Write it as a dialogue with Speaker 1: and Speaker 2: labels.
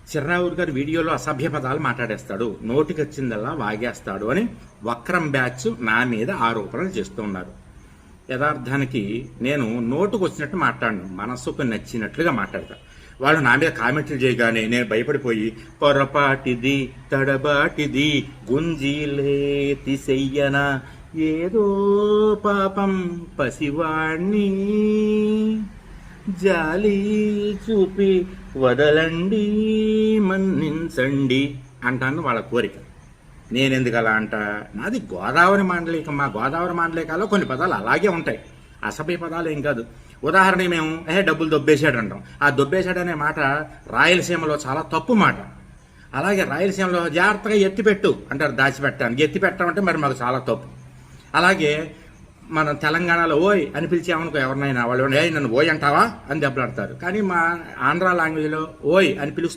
Speaker 1: చిర్రావూరు గారి వీడియోలో అసభ్య పదాలు మాట్లాడేస్తాడు, నోటికి వచ్చిందల్లా వాగేస్తాడు అని వక్రం బ్యాచ్ నా మీద ఆరోపణలు చేస్తున్నారు. యథార్థానికి నేను నోటుకు వచ్చినట్టు మాట్లాడను, మనస్సుకు నచ్చినట్లుగా మాట్లాడతా. వాళ్ళు నా మీద కామెంట్లు చేయగానే నేను భయపడిపోయి పొరపాటిది తడబాటిది గుంజీలే తీసెయ్యన ఏదో పాపం పసివాణ్ణి జాలి చూపి వదలండి మన్నించండి అంటాను వాళ్ళ కోరిక. నేనెందుకు అలా అంట? నాది గోదావరి మాండలికం. మా గోదావరి మాండలికాల్లో కొన్ని పదాలు అలాగే ఉంటాయి, అసభ్య పదాలు ఏం కాదు. ఉదాహరణకి మేము డబ్బులు దొబ్బేశాడు అంటాం. ఆ దొబ్బేశాడు అనే మాట రాయలసీమలో చాలా తప్పు మాట. అలాగే రాయలసీమలో జాగ్రత్తగా ఎత్తిపెట్టు అంటారు, దాచిపెట్టాను. ఎత్తి పెట్టమంటే మరి మాకు చాలా తప్పు. అలాగే మనం తెలంగాణలో ఓయ్ అని పిలిచామనుకో ఎవరినైనా, వాళ్ళు నన్ను ఓయ్ అంటావా అని దెబ్బలాడతారు. కానీ మా ఆంధ్ర లాంగ్వేజ్లో ఓయ్ అని పిలుస్తారు.